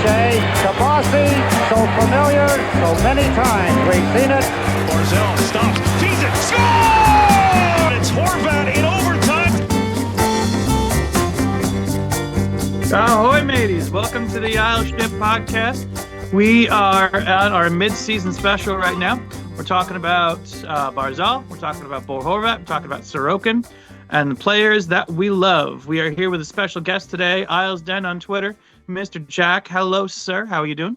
say, Shabasi, so familiar, so many times we've seen it. Barzal stops, feeds it, score! It's Horvat in overtime. Ahoy, mateys! Welcome to the Isle Ship Podcast. We are at our mid-season special right now. We're talking about Barzal, we're talking about Bo Horvat, we're talking about Sorokin, and the players that we love. We are here with a special guest today, Isles Den on Twitter, Mr. Jack. Hello, sir. How are you doing?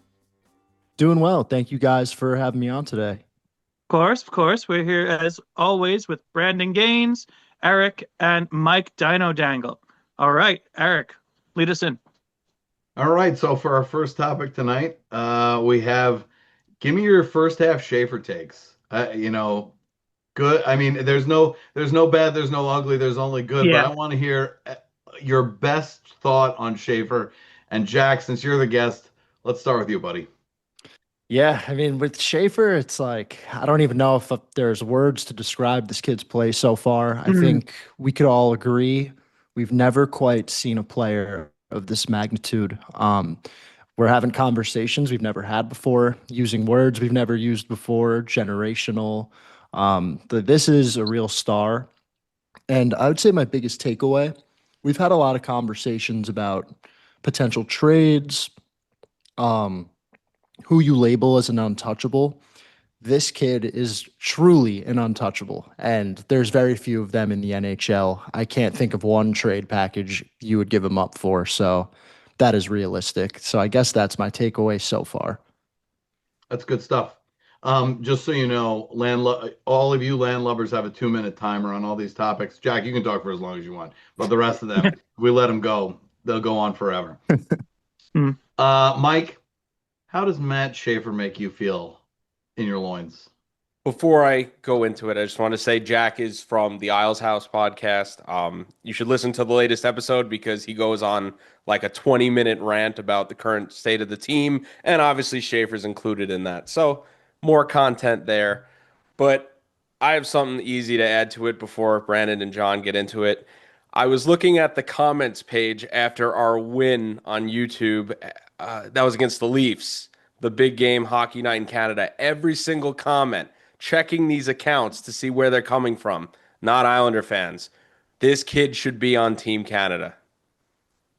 Doing well. Thank you guys for having me on today. Of course. We're here, as always, with Brandon Gaines, Eric, and Mike Dino Dangle. All right, Eric, lead us in. All right, so for our first topic tonight, we have, give me your first half Schaefer takes. Good. I mean, there's no bad, there's no ugly, there's only good. Yeah. But I want to hear your best thought on Schaefer. And Jack, since you're the guest, let's start with you, buddy. Yeah, I mean, with Schaefer, it's like, I don't even know if there's words to describe this kid's play so far. I think we could all agree we've never quite seen a player of this magnitude. We're having conversations we've never had before, using words we've never used before, generational. This is a real star. And I would say my biggest takeaway, we've had a lot of conversations about potential trades, who you label as an untouchable. This kid is truly an untouchable, and there's very few of them in the NHL. I can't think of one trade package you would give him up for, so that is realistic. So I guess that's my takeaway so far. That's good stuff. Just so you know, all of you land lovers have a 2-minute timer on all these topics. Jack, you can talk for as long as you want, but the rest of them, we let them go. They'll go on forever. Mike, how does Matt Schaefer make you feel in your loins? Before I go into it, I just want to say Jack is from the Isles House podcast. You should listen to the latest episode because he goes on like a 20-minute rant about the current state of the team, and obviously Schaefer's included in that. So more content there. But I have something easy to add to it before Brandon and John get into it. I was looking at the comments page after our win on YouTube. That was against the Leafs, the big game hockey night in Canada. Every single comment, checking these accounts to see where they're coming from, not Islander fans. This kid should be on Team Canada.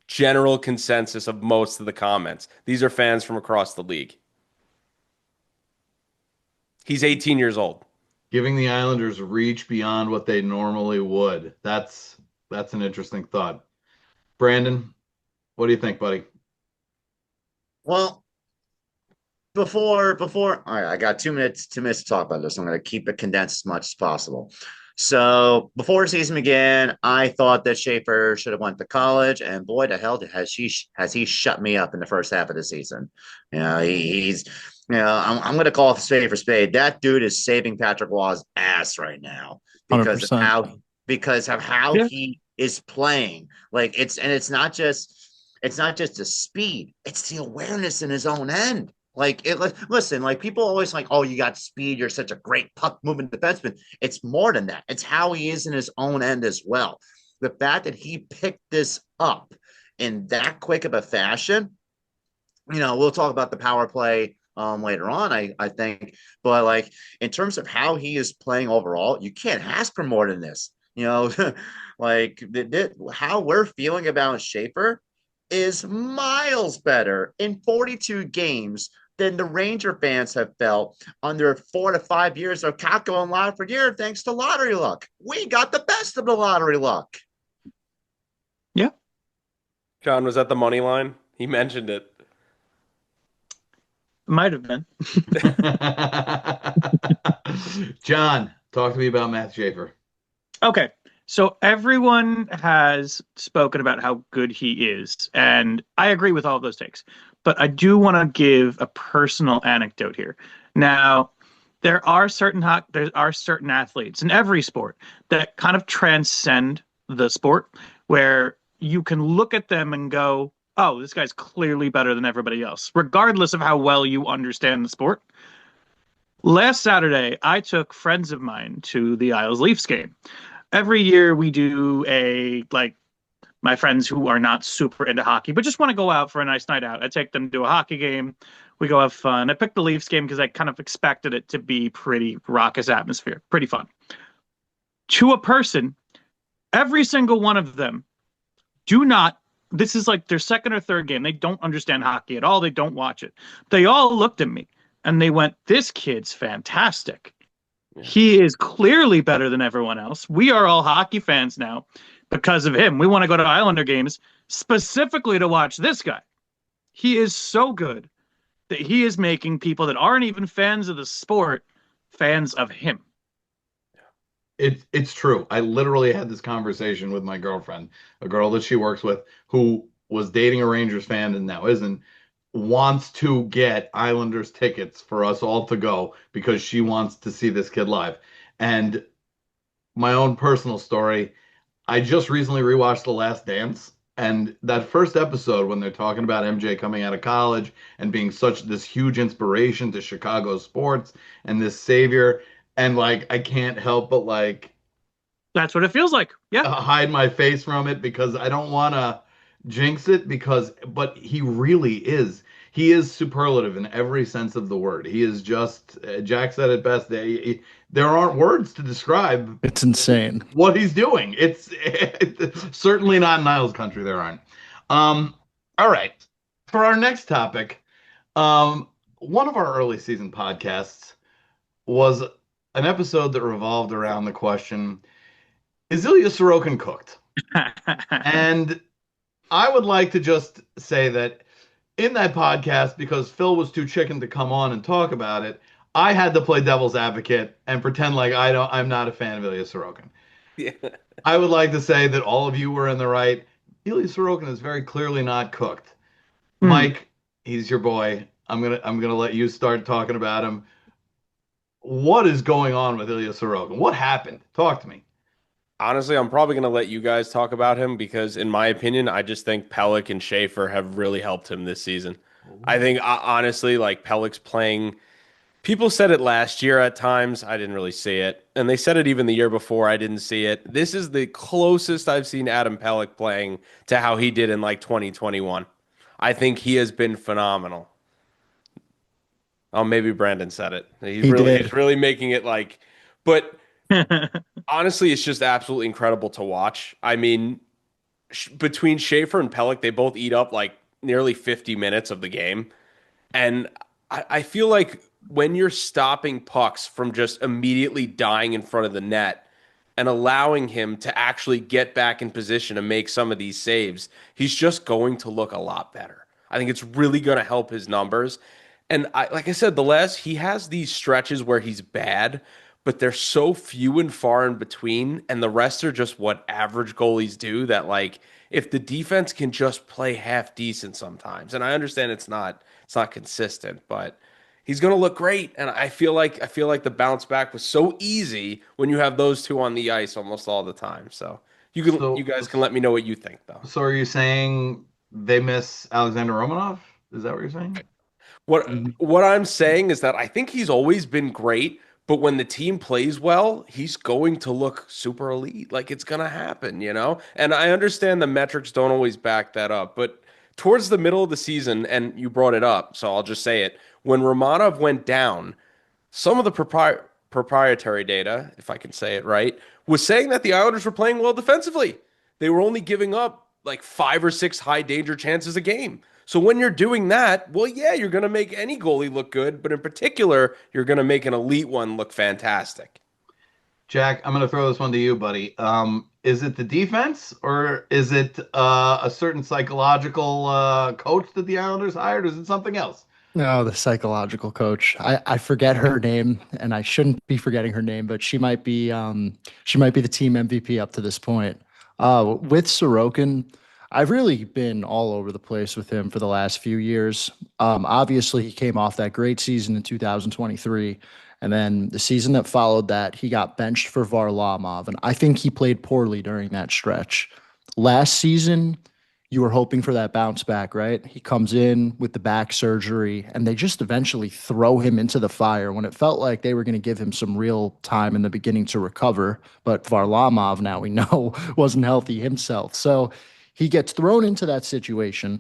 General consensus of most of the comments. These are fans from across the league. He's 18 years old. Giving the Islanders reach beyond what they normally would. That's an interesting thought. Brandon, what do you think, buddy? Well, before, all right, I got 2 minutes to talk about this. I'm going to keep it condensed as much as possible. So before the season began, I thought that Schaefer should have went to college, and boy, the hell has he shut me up in the first half of the season. He's I'm going to call it spade for spade. That dude is saving Patrick Waugh's ass right now because 100%. of how he is playing. Like it's not just the speed, it's the awareness in his own end. Listen, people always like, oh, you got speed, you're such a great puck moving defenseman. It's more than that. It's how he is in his own end as well. The fact that he picked this up in that quick of a fashion, we'll talk about the power play later on, I think. But in terms of how he is playing overall, you can't ask for more than this. How we're feeling about Schaefer is miles better in 42 games than the Ranger fans have felt under 4 to 5 years of Kakko and Lafreniere, thanks to lottery luck. We got the best of the lottery luck. Yeah. John was at the money line. He mentioned it. Might have been. John, talk to me about Matt Schaefer. Okay. So everyone has spoken about how good he is, and I agree with all of those takes. But I do want to give a personal anecdote here. Now, there are certain athletes in every sport that kind of transcend the sport, where you can look at them and go, oh, this guy's clearly better than everybody else, regardless of how well you understand the sport. Last Saturday, I took friends of mine to the Isles Leafs game. Every year we do a my friends who are not super into hockey, but just want to go out for a nice night out. I take them to a hockey game. We go have fun. I picked the Leafs game because I kind of expected it to be pretty raucous atmosphere, pretty fun. To a person, every single one of them do not. This is like their second or third game. They don't understand hockey at all. They don't watch it. They all looked at me and they went, "This kid's fantastic. He is clearly better than everyone else. We are all hockey fans now because of him. We want to go to Islander games specifically to watch this guy. He is so good that he is making people that aren't even fans of the sport fans of him." It's true. I literally had this conversation with my girlfriend, a girl that she works with, who was dating a Rangers fan and now isn't, wants to get Islanders tickets for us all to go because she wants to see this kid live. And my own personal story, I just recently rewatched The Last Dance, and that first episode when they're talking about MJ coming out of college and being such this huge inspiration to Chicago sports and this savior, and like I can't help but like That's what it feels like. Yeah. hide my face from it because I don't want to jinx it but he really is. He is superlative in every sense of the word. He is just, Jack said it best. There aren't words to describe. It's insane what he's doing. It's certainly not in Niles country. There aren't. All right. For our next topic, one of our early season podcasts was an episode that revolved around the question, is Ilya Sorokin cooked? And I would like to just say that in that podcast, because Phil was too chicken to come on and talk about it, I had to play devil's advocate and pretend like I'm not a fan of Ilya Sorokin. Yeah. I would like to say that all of you were in the right. Ilya Sorokin is very clearly not cooked. Mike, he's your boy. I'm gonna let you start talking about him. What is going on with Ilya Sorokin? What happened? Talk to me. Honestly, I'm probably going to let you guys talk about him because, in my opinion, I just think Pelech and Schaefer have really helped him this season. I think, honestly, like Pelech's playing. People said it last year at times. I didn't really see it. And they said it even the year before. I didn't see it. This is the closest I've seen Adam Pelech playing to how he did in like 2021. I think he has been phenomenal. Oh, maybe Brandon said it. He's really making it like, but honestly, it's just absolutely incredible to watch. I mean, between Schaefer and Pelech, they both eat up like nearly 50 minutes of the game. And I feel like when you're stopping pucks from just immediately dying in front of the net and allowing him to actually get back in position and make some of these saves, he's just going to look a lot better. I think it's really going to help his numbers. And like I said, he has these stretches where he's bad, but they're so few and far in between, and the rest are just what average goalies do, that like if the defense can just play half decent sometimes, and I understand it's not consistent, but he's going to look great. And I feel like the bounce back was so easy when you have those two on the ice almost all the time. So you guys can let me know what you think though. So are you saying they miss Alexander Romanov? Is that what you're saying? What I'm saying is that I think he's always been great, but when the team plays well, he's going to look super elite. Like it's going to happen, you know? And I understand the metrics don't always back that up, but towards the middle of the season, and you brought it up, so I'll just say it, when Romanov went down, some of the proprietary data, if I can say it right, was saying that the Islanders were playing well defensively. They were only giving up like 5 or 6 high danger chances a game. So when you're doing that, well, yeah, you're going to make any goalie look good, but in particular, you're going to make an elite one look fantastic. Jack, I'm going to throw this one to you, buddy. Is it the defense, or is it a certain psychological coach that the Islanders hired, or is it something else? No, the psychological coach. I forget her name, and I shouldn't be forgetting her name, but she might be the team MVP up to this point. With Sorokin, I've really been all over the place with him for the last few years. Obviously, he came off that great season in 2023, and then the season that followed that, he got benched for Varlamov, and I think he played poorly during that stretch. Last season, you were hoping for that bounce back, right? He comes in with the back surgery, and they just eventually throw him into the fire when it felt like they were going to give him some real time in the beginning to recover. But Varlamov, now we know, wasn't healthy himself. So he gets thrown into that situation.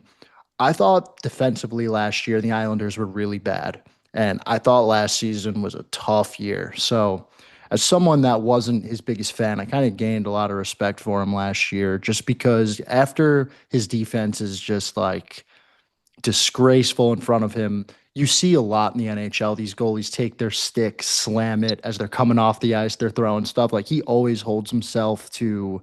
I thought defensively last year, the Islanders were really bad. And I thought last season was a tough year. So, as someone that wasn't his biggest fan, I kind of gained a lot of respect for him last year just because after his defense is just like disgraceful in front of him, you see a lot in the NHL. These goalies take their stick, slam it as they're coming off the ice, they're throwing stuff. Like he always holds himself to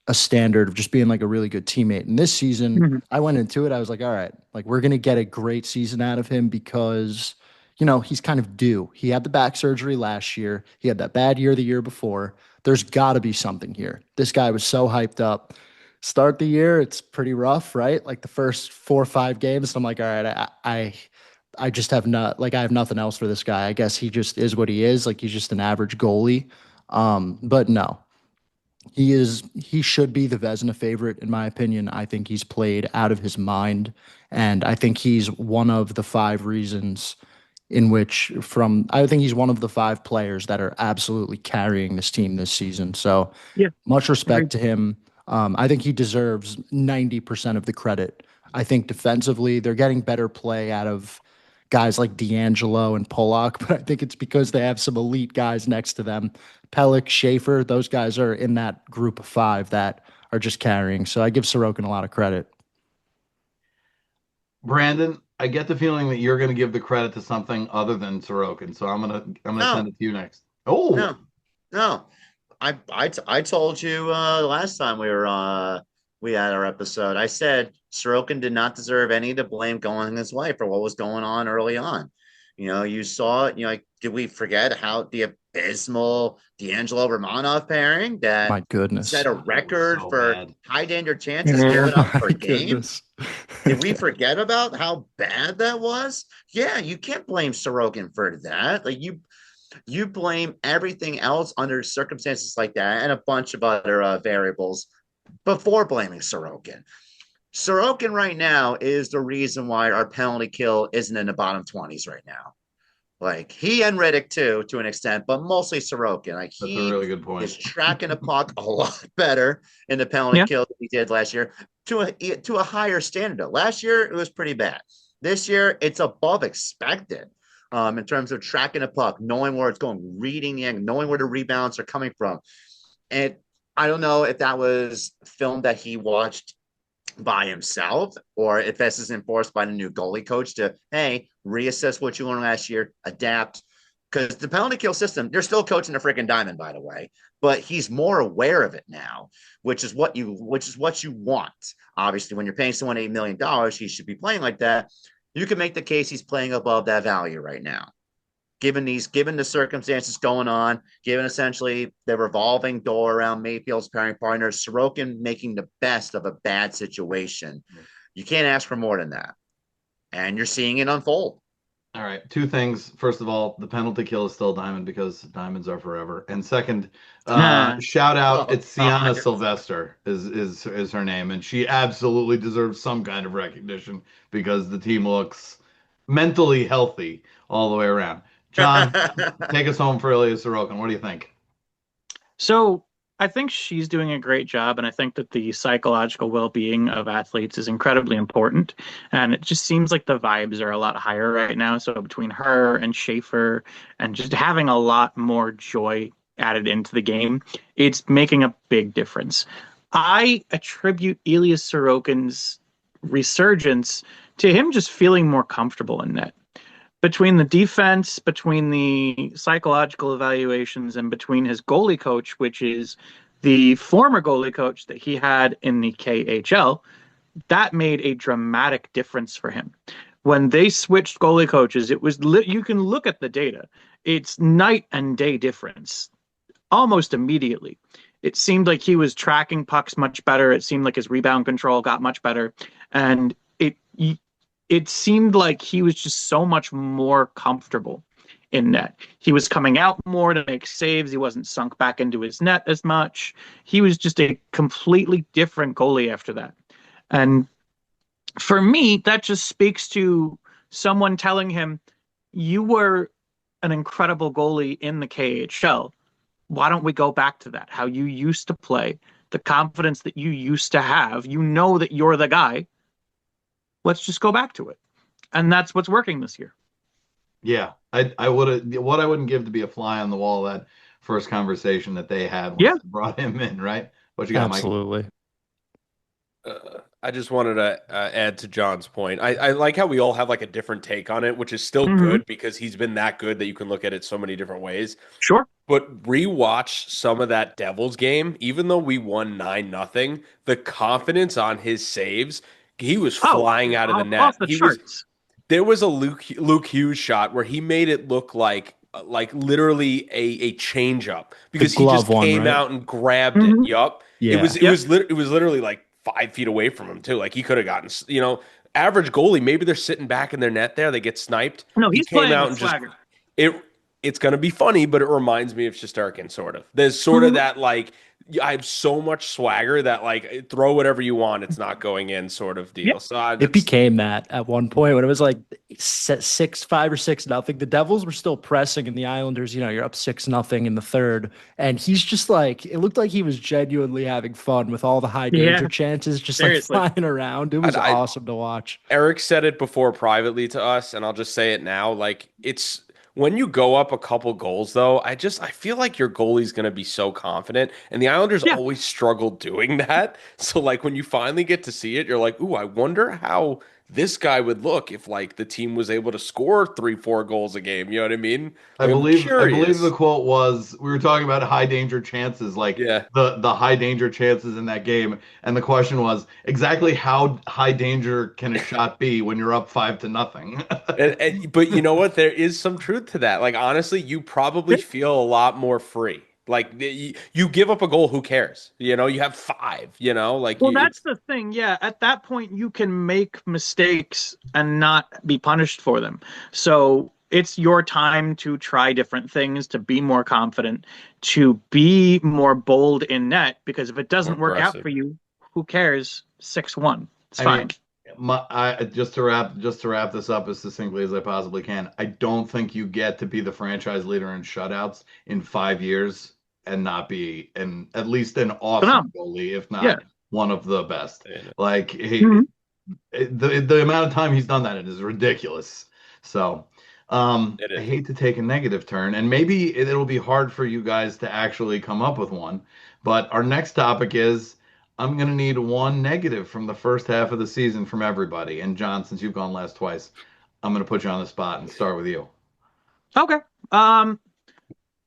a standard of just being like a really good teammate. And this season, I went into it, I was like, all right, like we're going to get a great season out of him because, he's kind of due. He had the back surgery last year. He had that bad year the year before. There's got to be something here. This guy was so hyped up. Start the year, it's pretty rough, right? Like the first 4 or 5 games, I'm like, all right, I just have I have nothing else for this guy. I guess he just is what he is. Like he's just an average goalie. But no, he should be the Vezina favorite in my opinion. I think he's played out of his mind, and I think he's one of the 5 reasons I think he's one of the 5 players that are absolutely carrying this team this season. So Yeah. much respect to him. I think he deserves 90% of the credit. I think defensively, they're getting better play out of guys like D'Angelo and Pollock, but I think it's because they have some elite guys next to them. Pelech, Schaefer, those guys are in that group of 5 that are just carrying. So I give Sorokin a lot of credit. Brandon, I get the feeling that you're going to give the credit to something other than Sorokin, so I'm gonna send it to you next. Oh, No. I told you last time we had our episode. I said Sorokin did not deserve any of the blame going his way for what was going on early on. You saw, like, did we forget how the abysmal D'Angelo Romanov pairing that My goodness. set a record so for bad. high danger chances given up per My game? goodness. Did we forget about how bad that was? Yeah, you can't blame Sorokin for that. Like you blame everything else under circumstances like that and a bunch of other variables before blaming Sorokin. Sorokin right now is the reason why our penalty kill isn't in the bottom 20s right now. Like he and Riddick too, to an extent, but mostly Sorokin. Like That's a really good point. is tracking the puck a lot better in the penalty kill than he did last year to a higher standard. Last year it was pretty bad. This year it's above expected. In terms of tracking a puck, knowing where it's going, reading the angle, knowing where the rebounds are coming from. And I don't know if that was film that he watched by himself or if this is enforced by the new goalie coach to, hey, reassess what you learned last year, adapt. Because the penalty kill system, they're still coaching the freaking diamond, by the way, but he's more aware of it now, which is what you want. Obviously, when you're paying someone $8 million, he should be playing like that. You can make the case he's playing above that value right now. Given the circumstances going on, given essentially the revolving door around Mayfield's pairing partners, Sorokin making the best of a bad situation. You can't ask for more than that. And you're seeing it unfold. All right, 2 things. First of all, the penalty kill is still diamond because diamonds are forever. And second, shout out, it's Sienna Sylvester is her name, and she absolutely deserves some kind of recognition because the team looks mentally healthy all the way around. John, take us home for Ilya Sorokin. What do you think? So I think she's doing a great job, and I think that the psychological well-being of athletes is incredibly important. And it just seems like the vibes are a lot higher right now. So between her and Schaefer and just having a lot more joy added into the game, it's making a big difference. I attribute Ilya Sorokin's resurgence to him just feeling more comfortable in net. Between the defense, between the psychological evaluations, and between his goalie coach, which is the former goalie coach that he had in the KHL, that made a dramatic difference for him. When they switched goalie coaches, it was you can look at the data. It's night and day difference almost immediately. It seemed like he was tracking pucks much better. It seemed like his rebound control got much better. And it seemed like he was just so much more comfortable in net. He was coming out more to make saves. He wasn't sunk back into his net as much. He was just a completely different goalie after that. And for me, that just speaks to someone telling him, you were an incredible goalie in the KHL. Why don't we go back to that? How you used to play. the confidence that you used to have. You know that you're the guy. Let's just go back to it. And that's what's working this year. Yeah, I would have what I wouldn't give to be a fly on the wall that first conversation that they had once Yeah. they brought him in, right? What you got, Mike? Absolutely. I just wanted to add to John's point. I like how we all have like a different take on it, which is still Mhm. good because he's been that good that you can look at it so many different ways. Sure. But rewatch some of that Devils game, even though we won 9-0, the confidence on his saves, he was flying out of the net. Off the charts. There was a Luke Hughes shot where he made it look like literally a change up because he just glove one, came right? out and grabbed Mhm. it. Yup. Yeah. It was literally like 5 feet away from him too. Like he could have gotten, average goalie, maybe they're sitting back in their net there, they get sniped. No, He he's came playing out with and just swagger. it's going to be funny, but it reminds me of Shesterkin sort of. There's sort of that like I have so much swagger that like throw whatever you want, it's not going in sort of deal. Yeah. So It became that at one point when it was like 5 or 6-0. The Devils were still pressing, and the Islanders, you're up 6-0 in the third, and he's just like, it looked like he was genuinely having fun with all the high danger chances, just Seriously. like flying around. It was awesome to watch. Eric said it before privately to us, and I'll just say it now. Like it's when you go up a couple goals, though, I feel like your goalie's going to be so confident, and the Islanders Yeah. always struggle doing that. So like when you finally get to see it, you're like, ooh, I wonder how this guy would look if like the team was able to score 3-4 goals a game. You know what I mean? I Like, I'm believe curious. the quote was we were talking about high danger chances, like Yeah. the high danger chances in that game, and the question was exactly how high danger can a shot be when you're up 5-0? But you know what? There is some truth to that. Like honestly, you probably feel a lot more free. Like you give up a goal, who cares? You have 5. Like Well, that's the thing. Yeah, at that point, you can make mistakes and not be punished for them. So it's your time to try different things, to be more confident, to be more bold in net. Because if it doesn't work out aggressive. for you, who cares? 6-1. It's I fine. mean, just to wrap this up as succinctly as I possibly can, I don't think you get to be the franchise leader in shutouts in 5 years and not be at least an awesome goalie, if not one of the best. Like the amount of time he's done that is ridiculous. So I hate to take a negative turn, and maybe it'll be hard for you guys to actually come up with one. But our next topic is I'm going to need one negative from the first half of the season from everybody. And John, since you've gone last twice, I'm going to put you on the spot and start with you. Okay.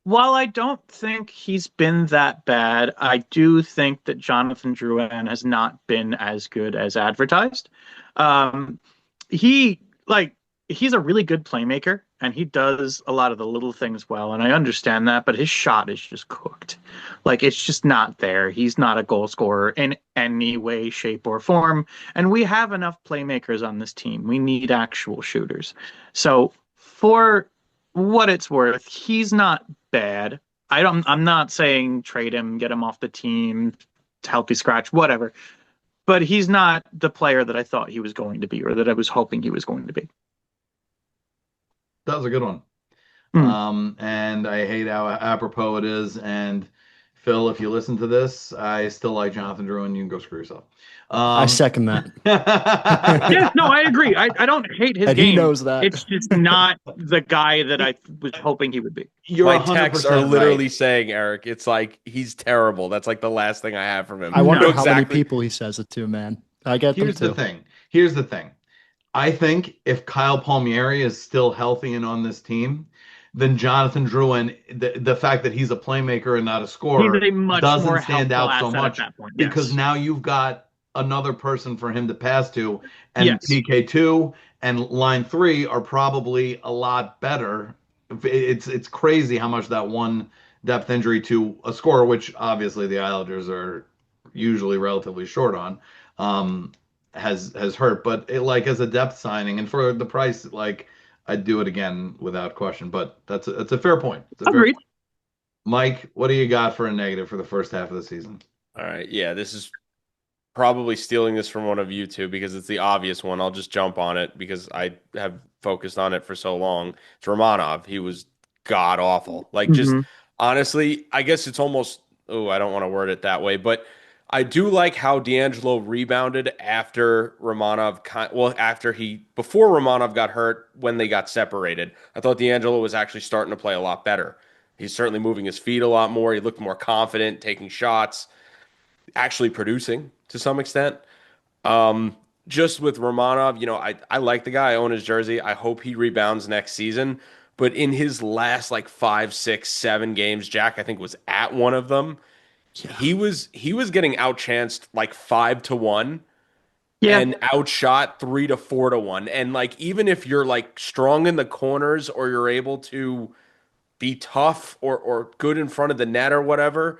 While I don't think he's been that bad, I do think that Jonathan Drouin has not been as good as advertised. He he's a really good playmaker, and he does a lot of the little things well, and I understand that, but his shot is just cooked. Like it's just not there. He's not a goal scorer in any way, shape, or form, and we have enough playmakers on this team. We need actual shooters. So for what it's worth, he's not bad. I'm not saying trade him, get him off the team, healthy scratch, whatever. But he's not the player that I thought he was going to be, or that I was hoping he was going to be. That was a good one. And I hate how apropos it is. And Phil, if you listen to this, I still like Jonathan Drouin. You can go screw yourself. I second that. Yeah, no, I agree. I don't hate his And game. he knows that. It's just not the guy that I was hoping he would be. My texts are literally right. saying, Eric, it's like he's terrible. That's like the last thing I have from him. I wonder You know how many exactly- people he says it to, man. I get Here's them the too. thing. Here's the thing. I think if Kyle Palmieri is still healthy and on this team, then Jonathan Drouin, the fact that he's a playmaker and not a scorer, He's a much more doesn't stand helpful out so asset at much that point, because yes. now you've got another person for him to pass to, and Yes. PK2 and line 3 are probably a lot better. It's crazy how much that one depth injury to a scorer, which obviously the Islanders are usually relatively short on, has hurt. But like as a depth signing and for the price, like I'd do it again without question. But that's a fair point. Agreed. Mike, what do you got for a negative for the first half of the season? All right. Yeah, this is probably stealing this from one of you two because it's the obvious one. I'll just jump on it because I have focused on it for so long. It's Romanov. He was god awful. Like just honestly, I guess it's almost, I don't want to word it that way, but I do like how D'Angelo rebounded after before Romanov got hurt when they got separated. I thought D'Angelo was actually starting to play a lot better. He's certainly moving his feet a lot more. He looked more confident, taking shots, actually producing to some extent. Um, just with Romanov, I like the guy. I own his jersey. I hope he rebounds next season. But in his last like 5, 6, 7 games, Jack, I think was at one of them. He was getting outchanced like 5-1 Yeah. and outshot 3-4-1. And like even if you're like strong in the corners or you're able to be tough or good in front of the net or whatever,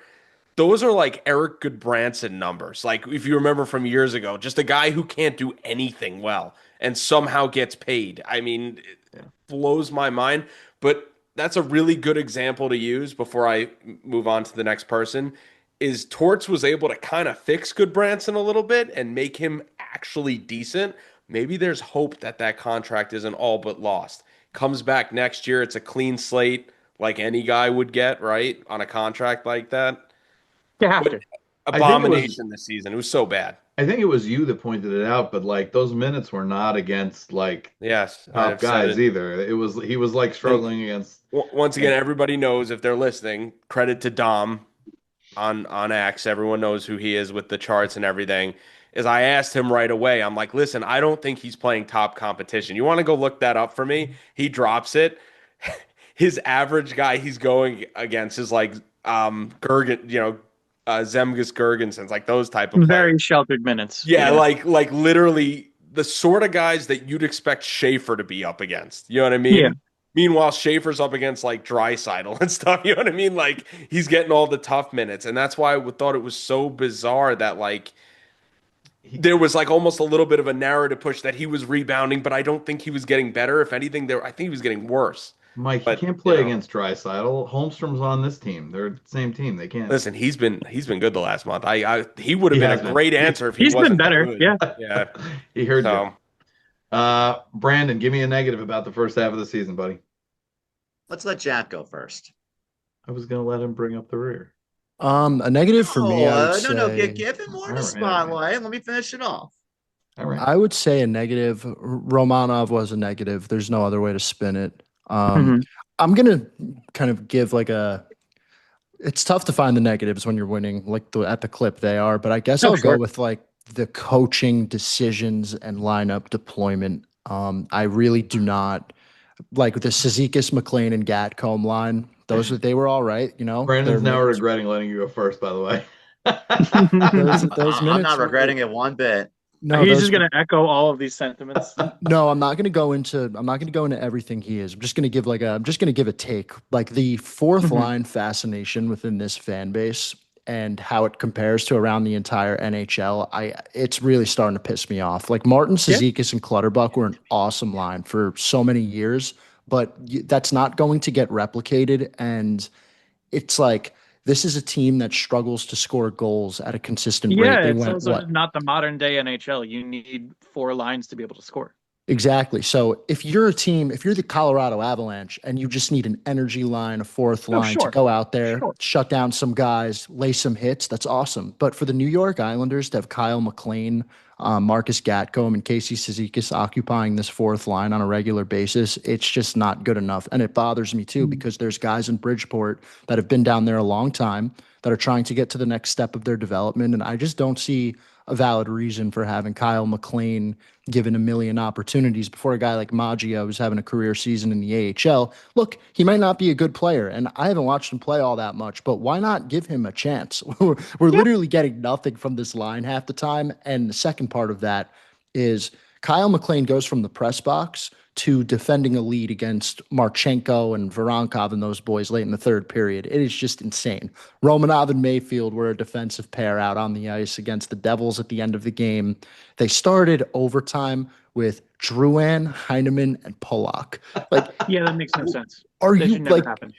those are like Eric Goodbranson numbers. Like if you remember from years ago, just a guy who can't do anything well and somehow gets paid. I mean, it blows my mind. But that's a really good example to use before I move on to the next person. Is Torts was able to kind of fix Goodbranson a little bit and make him actually decent. Maybe there's hope that that contract isn't all but lost. Comes back next year, it's a clean slate like any guy would get, right? On a contract like that. You have But to. abomination this season. It was so bad. I think it was you that pointed it out, but like those minutes were not against like Yes, top I've said guys it. either. He was like struggling against. Once again, everybody knows if they're listening. Credit to Dom on X. Everyone knows who he is with the charts and everything. Is I asked him right away. I'm like, listen, I don't think he's playing top competition. You want to go look that up for me? He drops it. His average guy he's going against is like Gergen, Zemgus Gergensons, like those type of players. Very sheltered minutes. Yeah, like literally the sort of guys that you'd expect Schaefer to be up against. You know what I mean? Yeah. Meanwhile, Schaefer's up against like Draisaitl and stuff. You know what I mean? Like he's getting all the tough minutes, and that's why I thought it was so bizarre that like there was like almost a little bit of a narrative push that he was rebounding, but I don't think he was getting better. If anything, I think he was getting worse. Mike, you But can't play against Draisaitl. Holmstrom's on this team. They're the same team. They can't. listen, he's been good the last month. He would have He been has a been. great answer if he He's wasn't been better. good. Yeah. Yeah. He heard So you. Brandon, give me a negative about the first half of the season, buddy. Let's let Jack go first. I was gonna let him bring up the rear. A negative for me, I would No, say, give him more All the right, spotlight. Let me finish it off. All right. I would say a negative. Romanov was a negative. There's no other way to spin it. Mhm. I'm gonna kind of give like a. It's tough to find the negatives when you're winning, like at the clip they are. But I guess I'll sure. go with like the coaching decisions and lineup deployment. I really do not like the Cizikas, McLean, and Gatcombe line. They were all right, Brandon's Their now minutes- regretting letting you go first, by the way. those I'm minutes not were- regretting it one bit. No, He's those- just going to echo all of these sentiments. No, I'm not going to go into everything he is. I'm just going to give a take. Like the fourth Mhm. line fascination within this fan base and how it compares to around the entire NHL. It's really starting to piss me off. Like Martin Cizikas and Clutterbuck were an awesome line for so many years, but that's not going to get replicated. And it's like, this is a team that struggles to score goals at a consistent rate. Yeah, They it's went also what? not the modern day NHL. You need 4 lines to be able to score. Exactly. So if you're the Colorado Avalanche and you just need an energy line, a fourth line to sure. go out there, Sure. shut down some guys, lay some hits, that's awesome. But for the New York Islanders to have Kyle McLean, Marcus Gatcombe, and Casey Cizikas occupying this fourth line on a regular basis, it's just not good enough. And it bothers me too because there's guys in Bridgeport that have been down there a long time that are trying to get to the next step of their development. And I just don't see a valid reason for having Kyle McLean given a million opportunities before a guy like Maggio who's having a career season in the AHL. Look, he might not be a good player, and I haven't watched him play all that much, but why not give him a chance? We're literally getting nothing from this line half the time. And the second part of that is Kyle McLean goes from the press box to defending a lead against Marchenko and Voronkov and those boys late in the third period. It is just insane. Romanov and Mayfield were a defensive pair out on the ice against the Devils at the end of the game. They started overtime with Drouin, Heineman, and Polak. Like, Yeah, that makes no sense. are That you should never like? happen.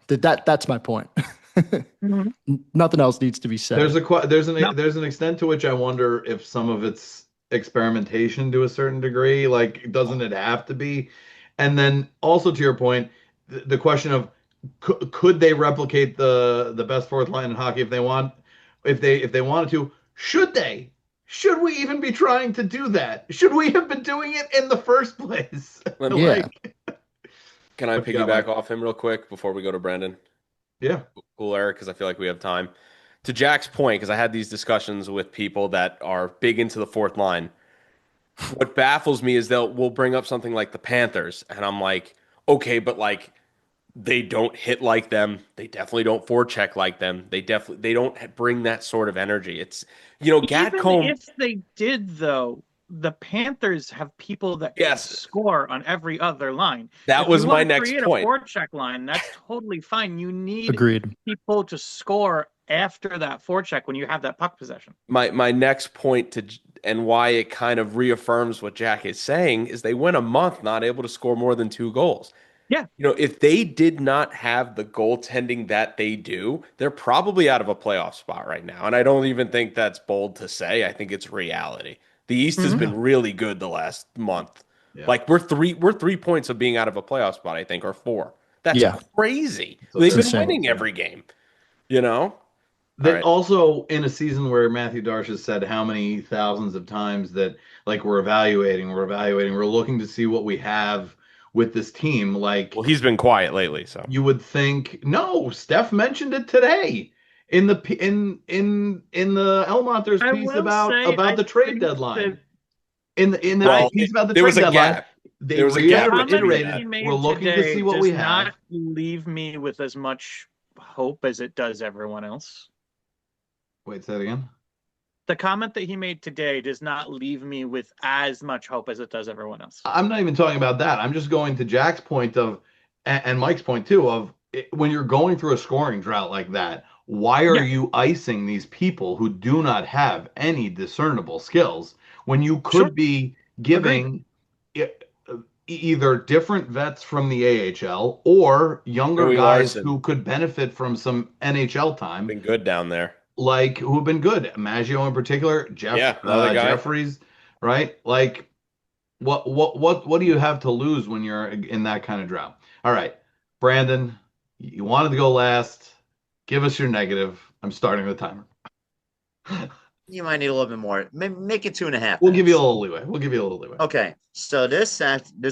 That's my point. Mhm. Nothing else needs to be said. There's an extent to which I wonder if some of it's experimentation to a certain degree. Like, doesn't it have to be? And then also to your point, the question of Could they replicate the best fourth line in hockey if they want? If they wanted to, should they? Should we even be trying to do that? Should we have been doing it in the first place? Let me- Yeah. Can I What you got, piggyback Mike? off him real quick before we go to Brandon? Yeah. Cool, Eric, because I feel like we have time. To Jack's point, because I had these discussions with people that are big into the fourth line. What baffles me is we'll bring up something like the Panthers, and I'm like, okay, but like they don't hit like them. They definitely don't forecheck like them. They don't bring that sort of energy. It's Even Gatcombe. if they did, though, the Panthers have people that can Yes, score on every other line. that If you was my want to next create point. a forecheck line, that's totally fine. You need Agreed. people to score after that forecheck when you have that puck possession. My next point and why it kind of reaffirms what Jack is saying is they went a month not able to score more than 2 goals. Yeah. If they did not have the goaltending that they do, they're probably out of a playoff spot right now. And I don't even think that's bold to say. I think it's reality. The East has been really good the last month. Yeah. Like we're 3 points of being out of a playoff spot, I think, or 4. That's Yeah. crazy. So They've they're been insane. winning every game. All That right. also in a season where Matthew Darsh has said how many thousands of times that like we're evaluating, we're looking to see what we have with this team. Like Well, he's been quiet lately, so you would think, no, Steph mentioned it today in the Elmonters I piece will about say, I the trade think deadline. that In the Well, piece about the there trade was a deadline, gap. they There was a gap between comment that. he reiterated, made we're looking to today see what does we not have. leave me with as much hope as it does everyone else. Wait, say that again. The comment that he made today does not leave me with as much hope as it does everyone else. I'm not even talking about that. I'm just going to Jack's point and Mike's point too, when you're going through a scoring drought like that, why are Yeah. you icing these people who do not have any discernible skills when you could Sure. be giving either different vets from the AHL or younger Joey guys Larson. who could benefit from some NHL time, Been good down there. like who have been good. Maggio in particular, Yeah, another guy. Jeffries, right? Like what do you have to lose when you're in that kind of drought? All right, Brandon, you wanted to go last. Give us your negative. I'm starting the timer. You might need a little bit more. Make it 2.5. We'll give you a little leeway. Okay, so there's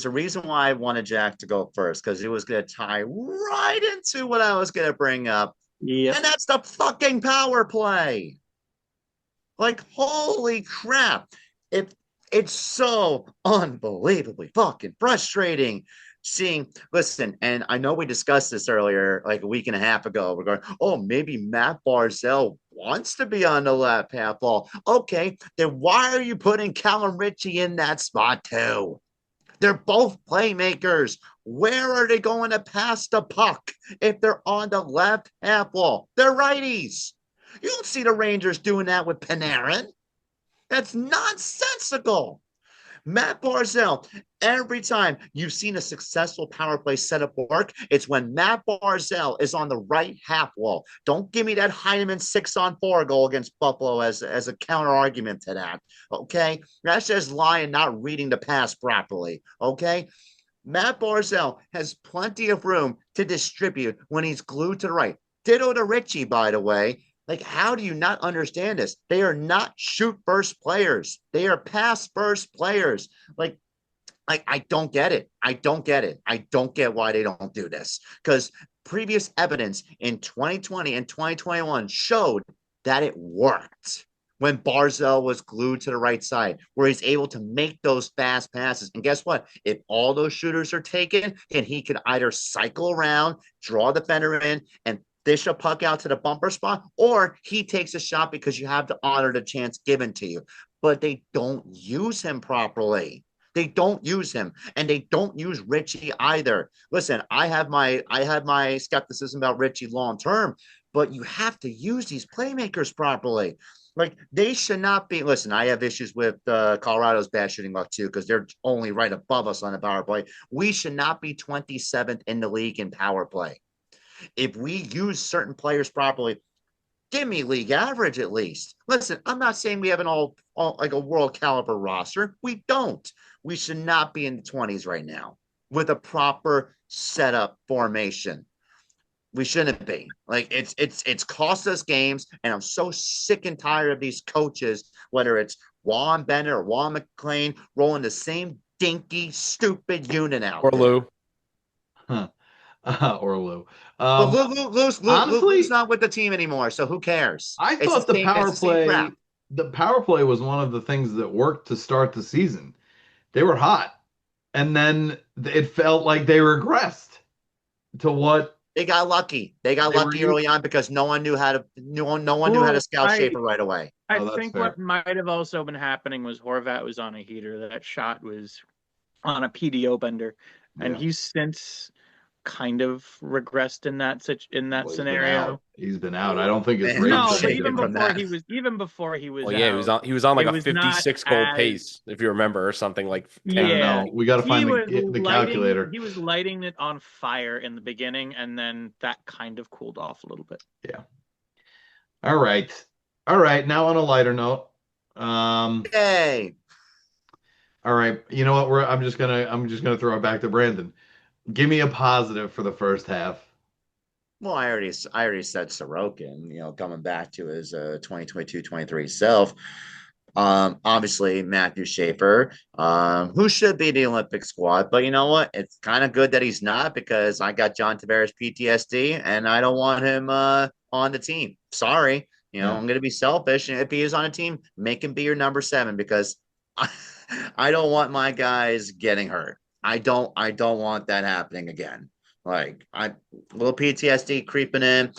a reason why I wanted Jack to go first, because it was going to tie right into what I was going to bring up, Yep. and that's the fucking power play. Like, holy crap! It's so unbelievably fucking frustrating seeing. Listen, and I know we discussed this earlier, like a week and a half ago. We're going, oh, maybe Matt Barzell wants to be on the left half wall. Okay, then why are you putting Callum Ritchie in that spot too? They're both playmakers. Where are they going to pass the puck if they're on the left half wall? They're righties. You don't see the Rangers doing that with Panarin. That's nonsensical. Matt Barzell, every time you've seen a successful power play setup work, it's when Matt Barzell is on the right half wall. Don't give me that Heineman 6-on-4 goal against Buffalo as a counter argument to that. Okay? That's just lying, not reading the pass properly. Okay? Matt Barzell has plenty of room to distribute when he's glued to the right. Ditto to Ritchie, by the way. Like, how do you not understand this? They are not shoot first players. They are pass first players. Like I don't get it. I don't get it. I don't get why they don't do this. Because previous evidence in 2020 and 2021 showed that it worked when Barzell was glued to the right side, where he's able to make those fast passes. And guess what? If all those shooters are taken, and he can either cycle around, draw the defender in, and dish a puck out to the bumper spot, or he takes a shot because you have to honor the chance given to you. But they don't use him properly. They don't use him, and they don't use Ritchie either. Listen, I have my skepticism about Ritchie long term, but you have to use these playmakers properly. Like, they should not be. Listen, I have issues with Colorado's bad shooting luck too, because they're only right above us on the power play. We should not be 27th in the league in power play. If we use certain players properly, give me league average at least. Listen, I'm not saying we have an all like a world caliber roster. We don't. We should not be in the 20s right now with a proper setup formation. We shouldn't be. Like it's cost us games, and I'm so sick and tired of these coaches, whether it's Juan Bennett or Juan McClain, rolling the same dinky, stupid unit out Or there. Lou. Huh. Or Lou. But Lou's Honestly, not with the team anymore, so who cares? I It's the thought the same. It's power the same crap. play, the power play was one of the things that worked to start the season. They were hot, and then it felt like they regressed to what They got lucky. They got they were lucky used. early on because no one knew how to Well, scout Schaefer right away. I Oh, that's think fair. what might have also been happening was Horvat was on a heater. That shot was on a PDO bender, and Yeah. he's since kind of regressed in that Well, he's been out. scenario. He's been out. I don't think his Man, rates I'm No, are but any shaking from that. even before he was Well, yeah, out, he was on like it a was not 56 goal as pace, if you remember, or something like 10 I don't yeah. know. We got to He find was the calculator. He was lighting it on fire in the beginning, and then that kind of cooled off a little bit. Yeah. All right. All right. Now on a lighter note. Yay. All right. You know what? I'm just gonna throw it back to Brandon. Give me a positive for the first half. Well, I already said Sorokin, coming back to his 2022-23 self. Obviously Matthew Schaefer, who should be the Olympic squad, but you know what? It's kind of good that he's not because I got John Tavares PTSD and I don't want him on the team. Sorry. Yeah. I'm gonna be selfish. And if he is on a team, make him be your number 7 because I don't want my guys getting hurt. I don't want that happening again. Like little PTSD creeping in.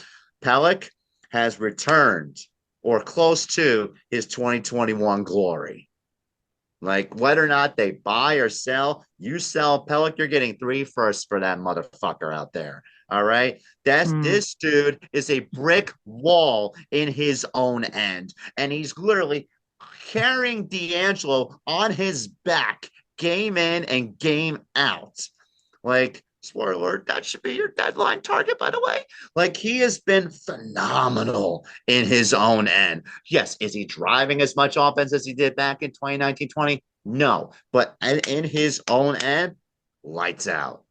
Pellick has returned or close to his 2021 glory. Like whether or not they buy or sell, you sell Pellick, you're getting 3 firsts for that motherfucker out there. All right. This dude is a brick wall in his own end. And he's literally carrying D'Angelo on his back game in and game out. Like, spoiler alert, that should be your deadline target, by the way. Like, he has been phenomenal in his own end. Yes, is he driving as much offense as he did back in 2019-20? No, but in his own end, lights out.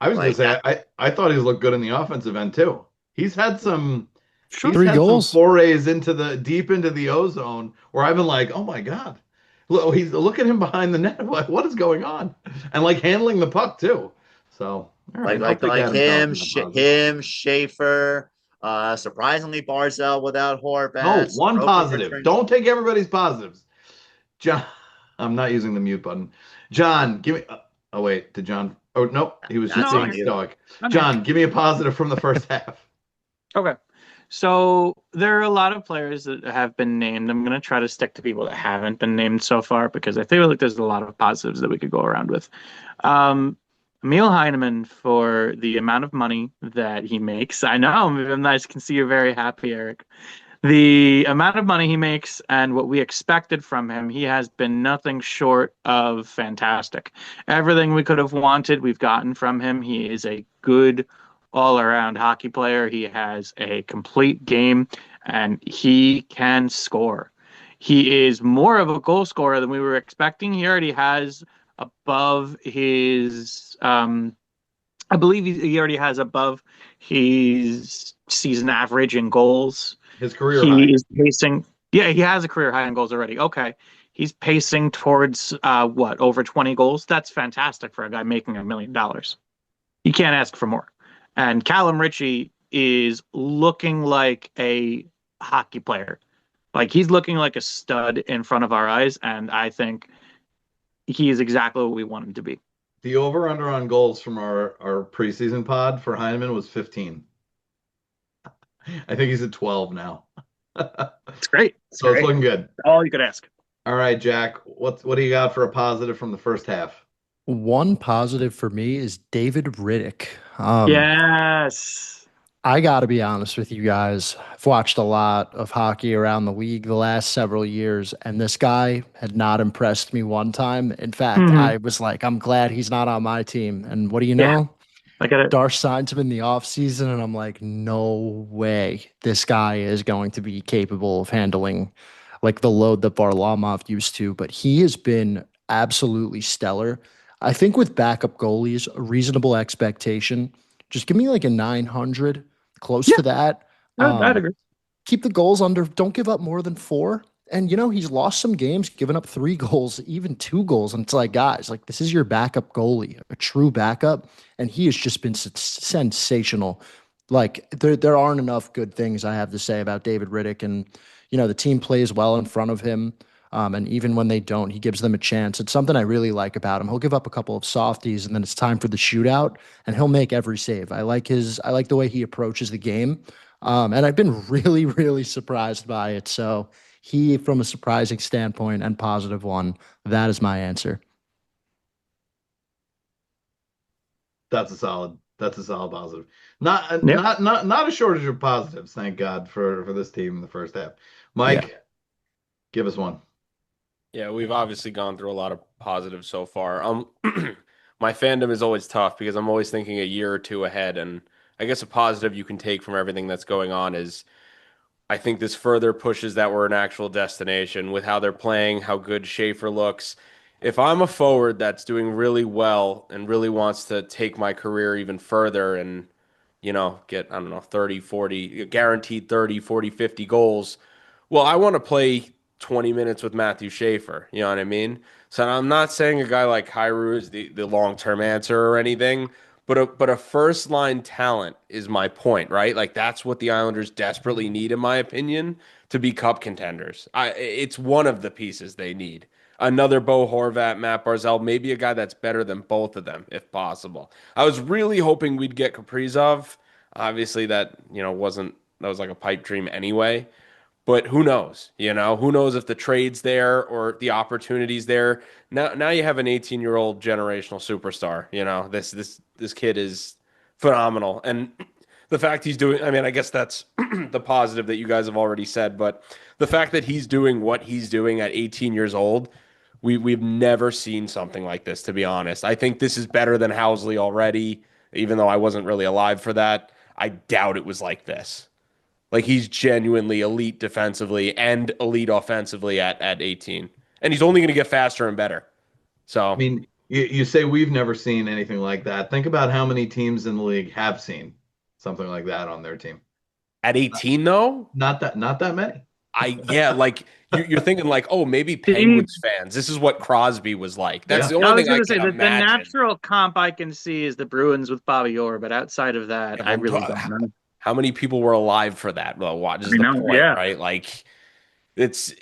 I was Like gonna say I thought he's looked good in the offensive end too. He's had some Sure. he's 3 had goals. some forays into the deep into the ozone where I've been like, oh my God. Look at him behind the net. What is going on? And like handling the puck too. So all right, I'll take Adam Johnson the positive. Schaefer, surprisingly Barzell without Horvat. No, one Sorokin positive. returns. Don't take everybody's positives. John, I'm not using the mute button. John, give me. Oh wait, did John? Oh no, he was just That's being on you. stoic. I'm John, give me a positive from the first half. Okay. So there are a lot of players that have been named. I'm going to try to stick to people that haven't been named so far because I feel like there's a lot of positives that we could go around with. Emil Heineman, for the amount of money that he makes. I know, I can see you're very happy, Eric. The amount of money he makes and what we expected from him, he has been nothing short of fantastic. Everything we could have wanted, we've gotten from him. He is a good all-around hockey player. He has a complete game, and he can score. He is more of a goal scorer than we were expecting. He already has above his, I believe he already has above his season average in goals. His career high. He is pacing. Yeah, he has a career high in goals already. Okay. He's pacing towards over 20 goals. That's fantastic for a guy making $1 million. You can't ask for more. And Callum Ritchie is looking like a hockey player. Like he's looking like a stud in front of our eyes, and I think he is exactly what we want him to be. The over-under on goals from our preseason pod for Heineman was 15. I think he's at 12 now. It's great. So it's looking good. All you could ask. All right, Jack. What do you got for a positive from the first half? One positive for me is David Riddick. Yes. I got to be honest with you guys. I've watched a lot of hockey around the league the last several years, and this guy had not impressed me one time. In fact, I was like, I'm glad he's not on my team. And what do you know? I get it. Darce signs him in the offseason, and I'm like, no way. This guy is going to be capable of handling like the load that Varlamov used to, but he has been absolutely stellar. I think with backup goalies, a reasonable expectation, just give me like a 900 close Yeah. to that. I'd agree. Keep the goals under. Don't give up more than 4. And he's lost some games, giving up 3 goals, even 2 goals. And it's like, guys, like this is your backup goalie, a true backup, and he has just been sensational. Like there aren't enough good things I have to say about David Riddick, and the team plays well in front of him. And even when they don't, he gives them a chance. It's something I really like about him. He'll give up a couple of softies, and then it's time for the shootout, and he'll make every save. I like the way he approaches the game, and I've been really, really surprised by it. So he, from a surprising standpoint and positive one, that is my answer. That's a solid positive. Not a shortage of positives, thank God for this team in the first half. Mike, give us one. Yeah, we've obviously gone through a lot of positives so far. My fandom is always tough because I'm always thinking a year or two ahead, and I guess a positive you can take from everything that's going on is I think this further pushes that we're an actual destination with how they're playing, how good Schaefer looks. If I'm a forward that's doing really well and really wants to take my career even further and, get, I don't know, 30, 40, guaranteed 30, 40, 50 goals, well, I want to play 20 minutes with Matthew Schaefer. You know what I mean? So I'm not saying a guy like Kyrou is the long-term answer or anything, but a first line talent is my point, right? Like that's what the Islanders desperately need, in my opinion, to be cup contenders. It's one of the pieces they need. Another Bo Horvat, Matt Barzal, maybe a guy that's better than both of them, if possible. I was really hoping we'd get Kaprizov. Obviously, that was like a pipe dream anyway. But who knows? Who knows if the trade's there or the opportunity's there. Now you have an 18-year-old generational superstar. This kid is phenomenal. And the fact he's doing, I mean, I guess that's the positive that you guys have already said, but the fact that he's doing what he's doing at 18 years old, we've never seen something like this, to be honest. I think this is better than Housley already, even though I wasn't really alive for that. I doubt it was like this. Like he's genuinely elite defensively and elite offensively at 18. And he's only going to get faster and better. So, I mean, you say we've never seen anything like that. Think about how many teams in the league have seen something like that on their team. at 18 though, Not that many. like you're thinking like, oh, maybe Penguins fans. This is what Crosby was like. That's Yeah. the I only was thing I going to can say that the imagine. natural comp I can see is the Bruins with Bobby Orr, but outside of that, I really don't know. How many people were alive for that? Well, what is the point, right? Like it's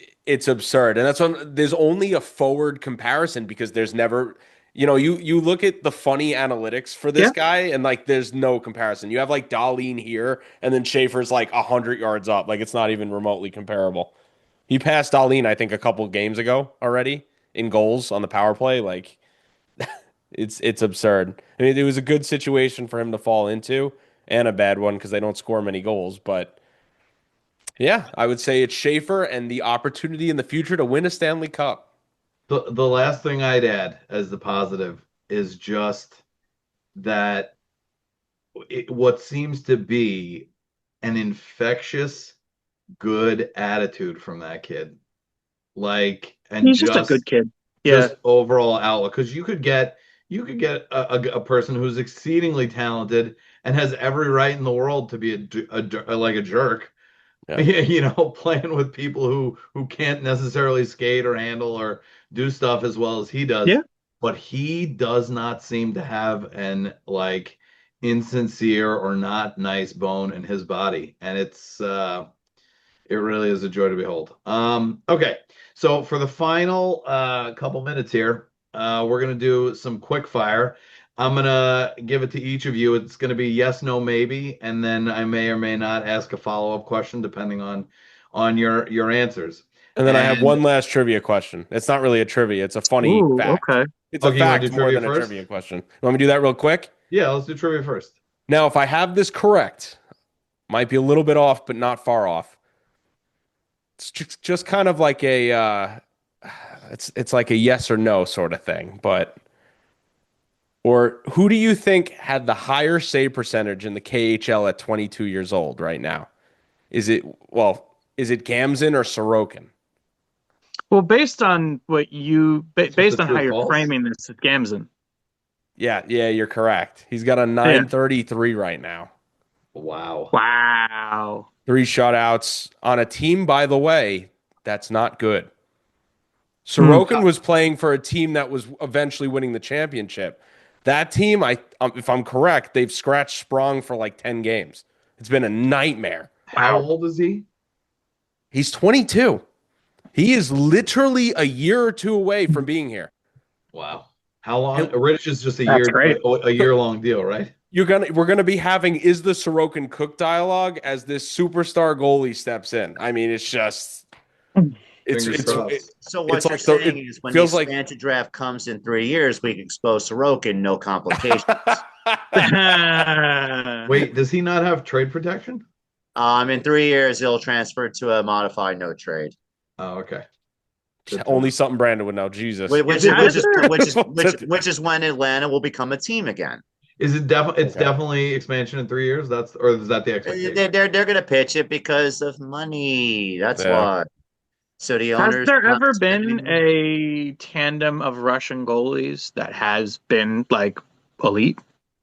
absurd. And that's when there's only a forward comparison because there's never, you look at the funny analytics for this guy and like there's no comparison. You have like Darlene here and then Schaefer's like 100 yards up. Like it's not even remotely comparable. He passed Darlene, I think, a couple games ago already in goals on the power play. Like it's absurd. I mean, it was a good situation for him to fall into and a bad one because they don't score many goals. But yeah, I would say it's Schaefer and the opportunity in the future to win a Stanley Cup. The last thing I'd add as the positive is just that what seems to be an infectious good attitude from that kid. Like, and He's just a good kid. Yeah. Just overall outlook. Because you could get a person who's exceedingly talented and has every right in the world to be like a jerk. Yeah. Playing with people who can't necessarily skate or handle or do stuff as well as he does. Yeah. But he does not seem to have an like insincere or not nice bone in his body. And it really is a joy to behold. Okay. So for the final couple minutes here, we're gonna do some quick fire. I'm gonna give it to each of you. It's gonna be yes, no, maybe, and then I may or may not ask a follow-up question depending on your answers. And then I have one last trivia question. It's not really a trivia. It's a funny fact. Okay. It's a Okay, you wanna fact do more trivia than a first? trivia question. You want me to do that real quick? Yeah, let's do trivia first. Now, if I have this correct, might be a little bit off, but not far off. It's just kind of like it's like a yes or no sort of thing. Or who do you think had the higher save percentage in the KHL at 22 years old right now? Is it Gamzin or Sorokin? Well, based on based on how you're false? framing this, it's Gamzin. Yeah, you're correct. He's got a 933 right now. Wow. Wow. 3 shutouts on a team, by the way, that's not good. Sorokin was playing for a team that was eventually winning the championship. That team, if I'm correct, they've scratched Sprong for like 10 games. It's been a nightmare. How old is he? He's 22. He is literally a year or two away from being here. Wow. How long? Rich is just That's great. a year-long deal, right? We're gonna be having is the Sorokin Cook dialogue as this superstar goalie steps in. I mean, it's just Fingers crossed. So what it's you're like saying it is when the feels like expansion draft comes in 3 years, we can expose Sorokin, no complications. Wait, does he not have trade protection? In 3 years, he'll transfer to a modified no trade. Oh, okay. Good to only know. something Brandon would know. Jesus. Which is when Atlanta will become a team again. Is it definitely? It's Okay. definitely expansion in 3 years. Or is that the expectation? They're going to pitch it because of money. That's Yeah. why. So the Has owners there not ever been spending- a tandem of Russian goalies that has been like elite?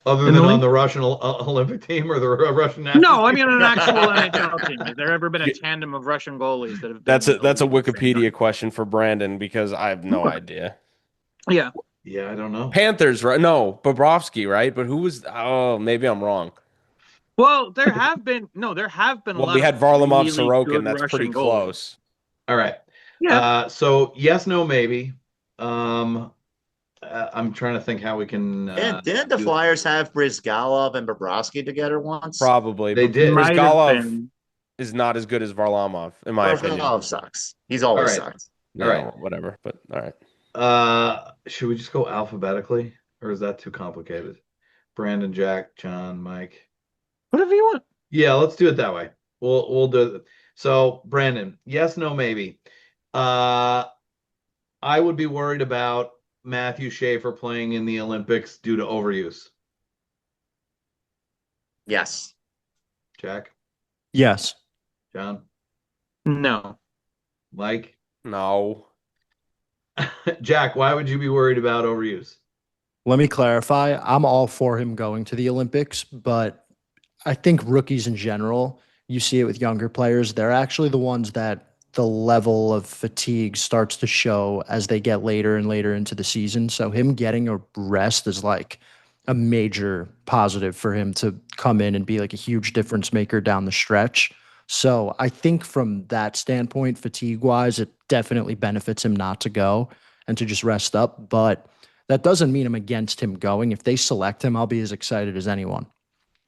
Other In than the on league? the Russian Olympic team or the Russian national No, I team? mean an actual NHL team. Has there ever been a tandem of Russian goalies that have been That's a elite at the same Wikipedia time? question for Brandon because I have no idea. Yeah. Yeah, I don't know. Panthers, right? No, Bobrovsky, right? But who was? Oh, maybe I'm wrong. Well, there have been a Well, lot we of had Varlamov, really Sorokin. good That's pretty Russian goalies. close. All right. Yeah. So yes, no, maybe. I'm trying to think how we can. Didn't the do- Flyers have Brizgalov and Bobrovsky together once? Probably. They but did. Might have Brizgalov been. is not as good as Varlamov, in my opinion. Brizgalov sucks. He's always All right. sucked. No, All right. whatever. But all right. Should we just go alphabetically, or is that too complicated? Brandon, Jack, John, Mike. Whatever you want. Yeah, let's do it that way. We'll do it. So, Brandon, yes, no, maybe. I would be worried about Matthew Schaefer playing in the Olympics due to overuse. Yes. Jack, Yes. John, No. Mike, No. Jack. Why would you be worried about overuse? Let me clarify. I'm all for him going to the Olympics, but I think rookies in general, you see it with younger players, they're actually the ones that the level of fatigue starts to show as they get later and later into the season. So him getting a rest is like a major positive for him to come in and be like a huge difference maker down the stretch. So I think from that standpoint, fatigue wise, it definitely benefits him not to go and to just rest up. But that doesn't mean I'm against him going. If they select him, I'll be as excited as anyone.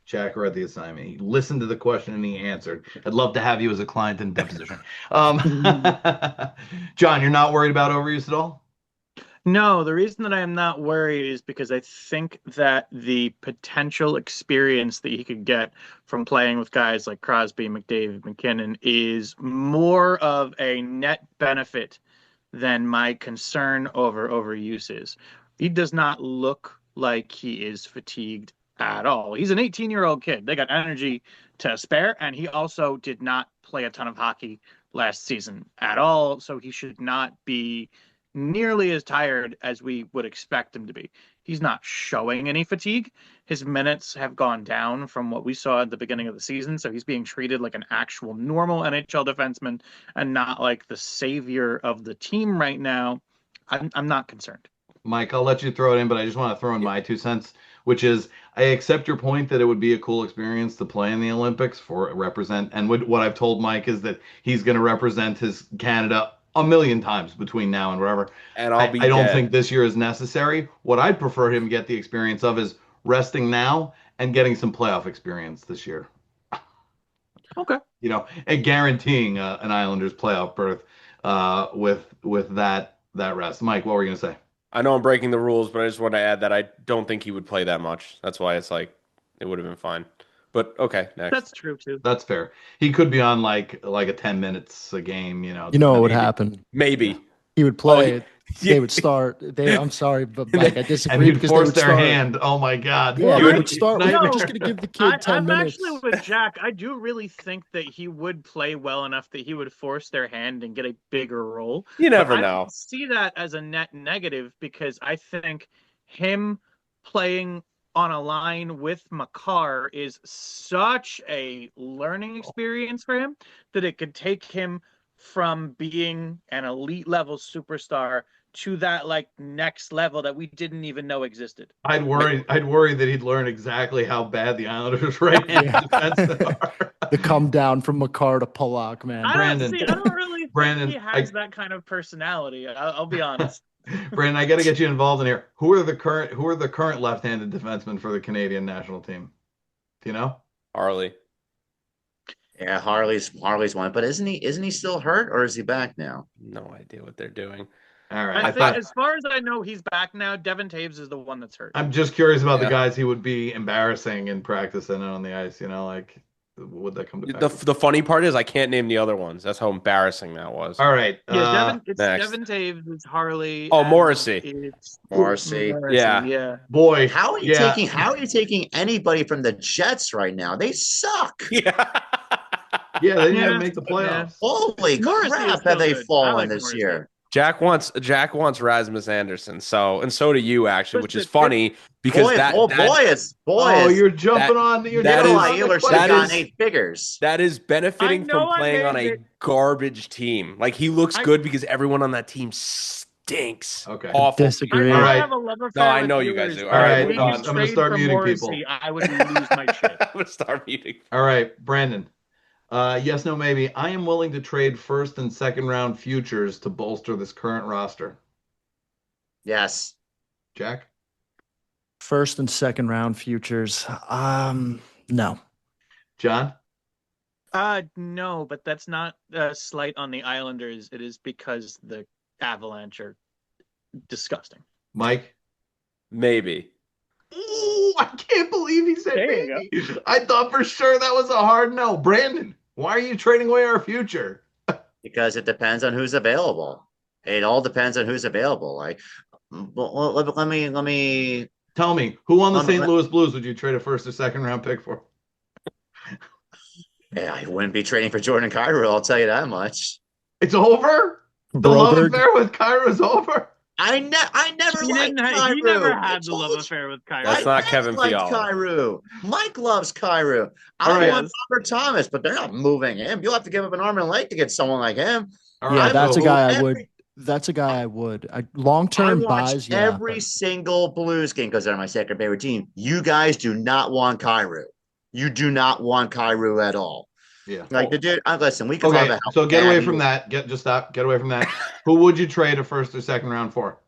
Jack read the assignment. He listened to the question and he answered. I'd love to have you as a client in deposition. John, you're not worried about overuse at all? No, the reason that I am not worried is because I think that the potential experience that he could get from playing with guys like Crosby, McDavid, McKinnon is more of a net benefit than my concern over overuse is. He does not look like he is fatigued at all. He's an 18-year-old kid. They got energy to spare, and he also did not play a ton of hockey last season at all, so he should not be nearly as tired as we would expect him to be. He's not showing any fatigue. His minutes have gone down from what we saw at the beginning of the season, so he's being treated like an actual normal NHL defenseman and not like the savior of the team right now. I'm not concerned. Mike, I'll let you throw it in, but I just want to throw in my 2 cents, which is I accept your point that it would be a cool experience to play in the Olympics for represent. And what I've told Mike is that he's going to represent his Canada a million times between now and wherever. And I'll be I don't dead. think this year is necessary. What I'd prefer him get the experience of is resting now and getting some playoff experience this year. Okay. And guaranteeing an Islanders playoff berth with that rest. Mike, what were you going to say? I know I'm breaking the rules, but I just want to add that I don't think he would play that much. That's why it's like it would have been fine. But okay, next. That's true too. That's fair. He could be on like a 10 minutes a game, You know what would happen? Maybe. He would play. yeah. They would start. I'm sorry, but And like I and disagree he'd because force they would their start. hand. Oh my God. Yeah, You they would- would start with No. just going to give the kid 10 I'm minutes. actually with Jack. I do really think that he would play well enough that he would force their hand and get a bigger role. You never But I know. don't see that as a net negative because I think him playing on a line with Makar is such a learning experience for him that it could take him from being an elite level superstar to that like next level that we didn't even know existed. I'd worry that he'd learn exactly how bad the Islanders right-handed defensemen are. The come down from Makar to Polak, man. I Brandon. don't really think Brandon, he has that kind of personality. I'll be honest. Brandon, I got to get you involved in here. Who are the current left-handed defensemen for the Canadian national team? Do you know? Harley. Yeah, Harley's one, but isn't he still hurt or is he back now? No idea what they're doing. All right. I think, as far as I know, he's back now. Devin Taves is the one that's hurt. I'm just curious about the Yeah. guys he would be embarrassing in practice and on the ice. You know, like would that come to pass? The funny part is I can't name the other ones. That's how embarrassing that was. All right. Yeah, next. Devin Taves, it's Harley. Oh, and Morrissey. it's Morrissey. Yeah. boy. How are you taking anybody from the Jets right now? They suck. Yeah. Yeah, they didn't Yeah. even make the playoffs. Holy Morrissey is crap, still have they good. I fallen like this Morrissey. year? Jack wants Rasmus Anderson. So do you actually, which is Listen, funny because Oh, you're jumping on. You're that jumping is- on Euler the should have that gotten is- 8 figures. that is benefiting I know from I playing on a made it. garbage team. Like he looks good because everyone on that team stinks. Okay. Awful. Disagree. All I right. have a love affair No, I with know you Steelers, guys do. but All right, if we I'm could gonna trade start for muting Morrissey, people. I would lose my shit. I'm gonna start muting. All right, Brandon. Yes, no, maybe. I am willing to trade first and second round futures to bolster this current roster. Yes. Jack? First and second round futures. No. John? No, but that's not a slight on the Islanders. It is because the Avalanche are disgusting. Mike? Maybe. Ooh, I can't believe he said There you maybe. I thought for sure that was a hard no. Brandon, why are you trading away our future? Because it depends on who's available. It all depends on who's available. Like, well, let me. Tell me, who on the Um, St. let- Louis Blues would you trade a first or second round pick for? Yeah, I wouldn't be trading for Jordan Kyrou. I'll tell you that much. It's over? The love Broberg. affair with Kyra is over? I never He liked didn't. He Kyrou. never I had the love told you. affair with Kyrie. That's not Kevin Liked Fiala. Kyrou. Mike loves Kyrou. All I right. want Robert Thomas, but they're not moving him. You'll have to give up an arm and a leg to get someone like him. All Yeah, right, that's so a guy I every- would. That's a guy I would. Long I term watch buys. Yeah, every but- single Blues game because they're my second favorite team. You guys do not want Kyrou. You do not want Kyrou at all. Yeah. Like the dude, listen, we can talk Okay, about how so get bad away he from was. that. Just stop. Get away from that. Who would you trade a first or second round for?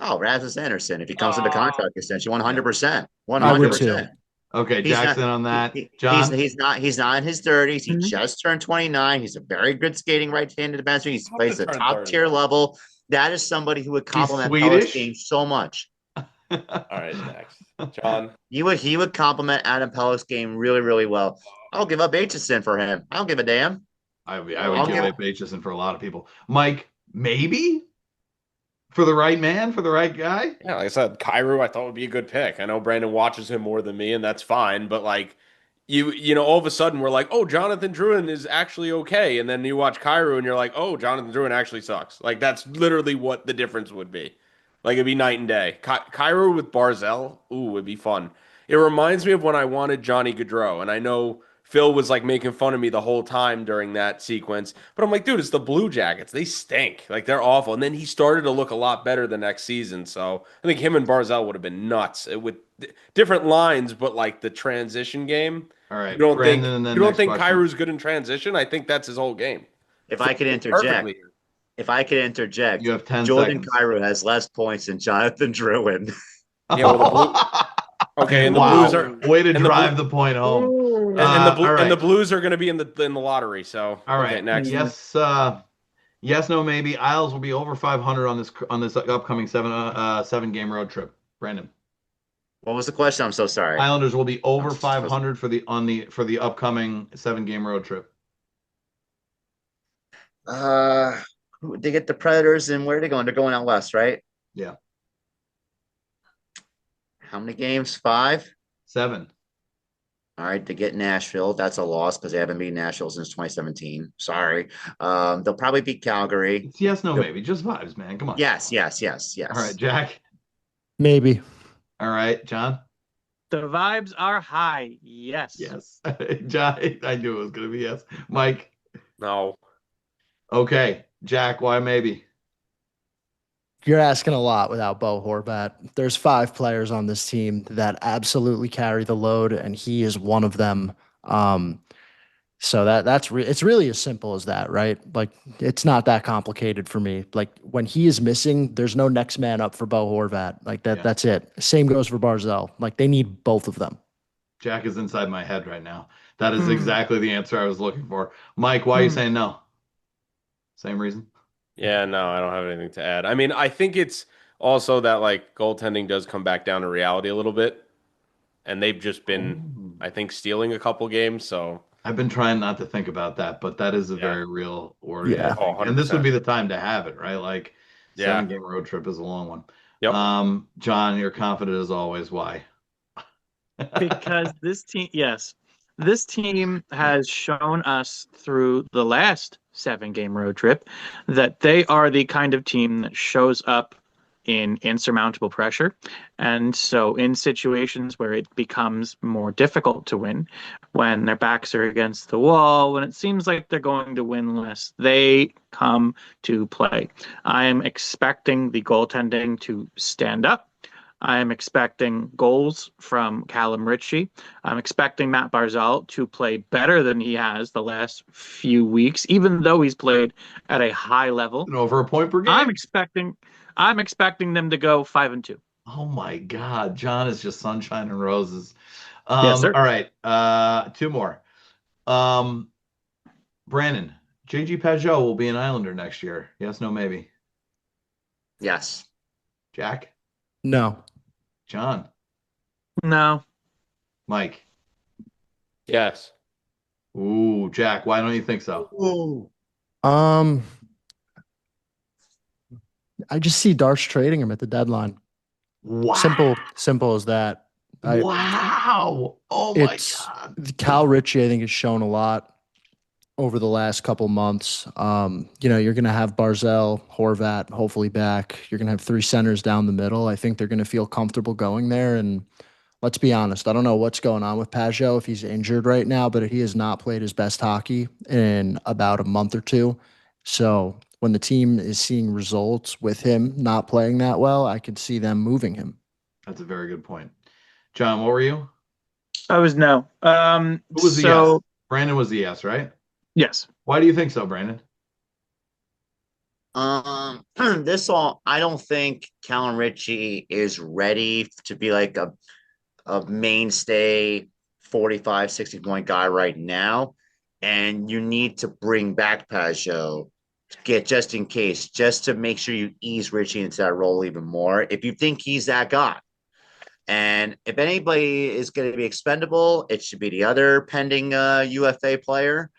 Oh, Rasmus Anderson, if he comes into contract extension, 100%. I would too. 100%. Okay, He's Jackson not- on that. He- John? He's not in his 30s. He Mhm. just turned 29. He's a very good skating right-handed defenseman. He's How plays to at turn top 30? tier level. That is somebody who would complement Swedish? Pellet's game so much. All right, next. John. He would complement Adam Pellet's game really, really well. I'll give up Aitchison for him. I don't give a damn. I would I'll give give- up Aitchison for a lot of people. Mike, maybe? For the right man? For the right guy? Yeah, like I said, Kyrou I thought would be a good pick. I know Brandon watches him more than me, and that's fine. But like, you know, all of a sudden we're like, oh, Jonathan Drouin is actually okay, and then you watch Kyrou and you're like, oh, Jonathan Drouin actually sucks. Like that's literally what the difference would be. Like it'd be night and day. Kyrou with Barzell, ooh, would be fun. It reminds me of when I wanted Johnny Gaudreau, and I know Phil was like making fun of me the whole time during that sequence. But I'm like, dude, it's the Blue Jackets. They stink. Like they're awful. And then he started to look a lot better the next season. So I think him and Barzell would have been nuts with different lines, but like the transition game. All right. You don't think Brandon, and then you don't next think question. Kyrou's good in transition? I think that's his whole game. If I could Perfectly. interject, You have 10 Jordan seconds. Kyrou has less points than Jonathan Drouin. Yeah, well, the Okay, and the Wow. Blues are Way to and the drive Blue- the point home. Ooh. and all right. the Blues are going to be in the lottery. So All right. okay, next. Yes. Yes. No. Maybe. Isles will be over 500 on this upcoming seven game road trip. Brandon. What was the question? I'm so sorry. Islanders will be over 500 for the upcoming 7-game road trip. They get the Predators, and where are they going? They're going out west, right? Yeah. How many games? 5? 7. All right, they get Nashville. That's a loss because they haven't beaten Nashville since 2017. Sorry. They'll probably beat Calgary. It's yes. No. Yep. Maybe. Just vibes, man. Come on. Yes. All right, Jack. Maybe. All right, John. The vibes are high. Yes. Yes. John, I knew it was going to be yes. Mike. No. Okay. Jack, why maybe? You're asking a lot without Bo Horvat. There's 5 players on this team that absolutely carry the load, and he is one of them. So it's really as simple as that, right? Like it's not that complicated for me. Like when he is missing, there's no next man up for Bo Horvat. Like that. Yeah. That's it. Same goes for Barzell. Like they need both of them. Jack is inside my head right now. That is exactly the answer I was looking for. Mike, why are you saying no? Same reason? Yeah, no, I don't have anything to add. I mean, I think it's also that like goaltending does come back down to reality a little bit, and they've just been, I think, stealing a couple games. So I've been trying not to think about that, but that is a very real worry, Yeah. I think. Oh, And this would 100%. be the time to have it, right? Like Yeah. 7-game road trip is a long one. Yep. John, you're confident as always. Why? Because this team has shown us through the last 7-game road trip that they are the kind of team that shows up in insurmountable pressure. And so in situations where it becomes more difficult to win, when their backs are against the wall, when it seems like they're going to win less, they come to play. I am expecting the goaltending to stand up. I am expecting goals from Callum Ritchie. I'm expecting Matt Barzal to play better than he has the last few weeks, even though he's played at a high level. And over a point per game? I'm expecting them to go 5-2. Oh my God. John is just sunshine and roses. Yes, sir. All right. 2 more. Brandon, JG Pajot will be an Islander next year. Yes, no, maybe. Yes. Jack? No. John? No. Mike? Yes. Ooh, Jack, why don't you think so? Ooh. I just see Darsh trading him at the deadline. Wow. Simple as that. Wow. Oh my It's God. Cal Ritchie, I think, has shown a lot over the last couple months. You're going to have Barzell, Horvat, hopefully back. You're going to have 3 centers down the middle. I think they're going to feel comfortable going there. And let's be honest, I don't know what's going on with Pajot if he's injured right now, but he has not played his best hockey in about a month or 2. So when the team is seeing results with him not playing that well, I could see them moving him. That's a very good point. John, what were you? I was no. Who was the yes? Brandon was the yes, right? Yes. Why do you think so, Brandon? I don't think Callum Ritchie is ready to be like a mainstay 45, 60 point guy right now. And you need to bring back Pajot just in case, just to make sure you ease Ritchie into that role even more. If you think he's that guy. And if anybody is going to be expendable, it should be the other pending UFA player.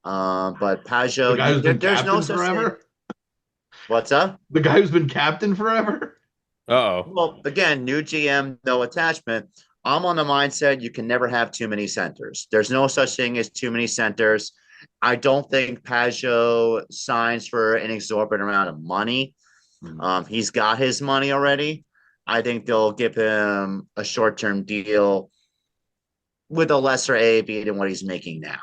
But Pajot, the guy who's been there's no captain forever. What's up? The guy who's been captain forever. Uh-oh. Well, again, new GM, no attachment. I'm on the mindset you can never have too many centers. There's no such thing as too many centers. I don't think Pajot signs for an exorbitant amount of money. He's got his money already. I think they'll give him a short-term deal with a lesser AAV than what he's making now,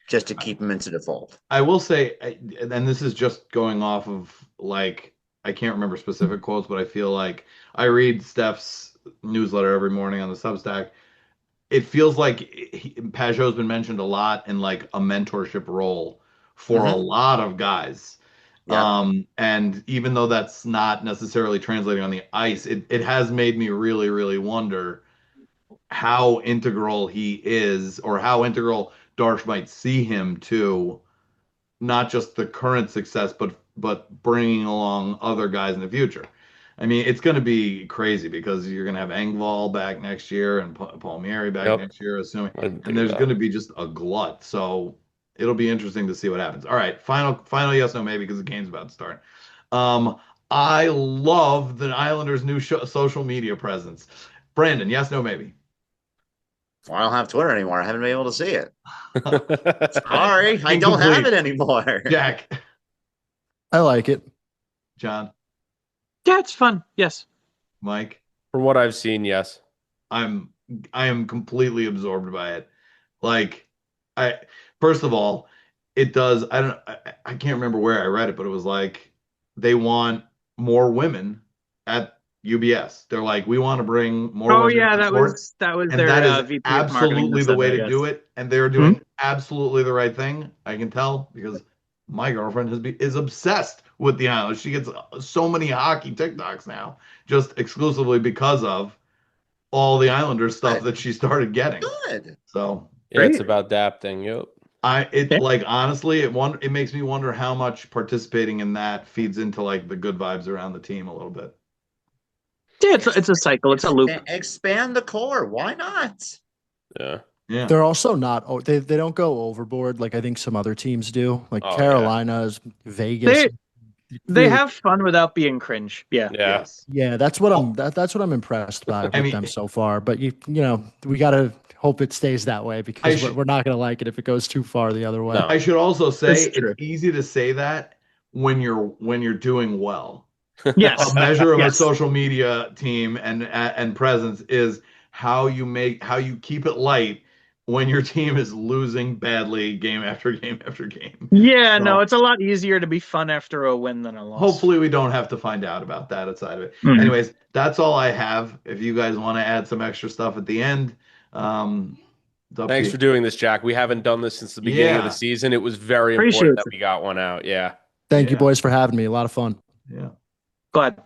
just to keep him into the fold. I will say, and this is just going off of like, I can't remember specific quotes, but I feel like I read Steph's newsletter every morning on the Substack. It feels like Pajot's been mentioned a lot in like a mentorship role for a lot of guys. Yeah. And even though that's not necessarily translating on the ice, it has made me really, really wonder how integral he is, or how integral Darsh might see him to not just the current success, but bringing along other guys in the future. I mean, it's going to be crazy because you're going to have Engvall back next year and Palmieri back next year, assuming, and there's going to be just a glut. So it'll be interesting to see what happens. All right, final yes, no, maybe, because the game's about to start. I love the Islanders' new social media presence. Brandon, yes, no, maybe. Well, I don't have Twitter anymore. I haven't been able to see it. Sorry, I don't have it anymore. Jack. I like it. John. Yeah, it's fun. Yes. Mike. For what I've seen, yes. I'm am completely absorbed by it. Like, I first of all, it does. I can't remember where I read it, but it was like they want more women at UBS. They're like, we want to bring more Oh women yeah, to that sports, was that was and their that is VP of marketing that absolutely the said way that. to Yes. do it. And they're doing absolutely the right thing. I can tell because my girlfriend is obsessed with the Islanders. She gets so many hockey TikToks now, just exclusively because of all the Islanders stuff that she started getting. Good. So Yeah, it's Great. about adapting. Yep. Yeah. like honestly, it makes me wonder how much participating in that feeds into like the good vibes around the team a little bit. Yeah, it's a cycle. It's a loop. Expand the core. Why not? Yeah. Yeah. They're also not. They don't go overboard like I think some other teams do. Like Oh, yeah. Carolina's, Vegas. They really- have fun without being cringe. Yeah. Yeah. Yes. Yeah, that's what that's what I'm impressed by with mean, them so far. But you know, we gotta hope it stays that way because we're not gonna like it if it goes too far the other way. No. I should also say It's true. it's easy to say that when you're doing well. Yes. A measure of a Yes. social media team and presence is how you keep it light when your team is losing badly game after game after game. Yeah, So, no, it's a lot easier to be fun after a win than a loss. hopefully we don't have to find out about that outside of it. Mhm. Anyways, that's all I have. If you guys want to add some extra stuff at the end, it's up to Thanks you. for doing this, Jack. We haven't done this since the beginning of the Yeah. season. It was very Appreciate important that it. we got one out. Yeah. Thank you, Yeah. boys, for having me. A lot of fun. Yeah. Glad.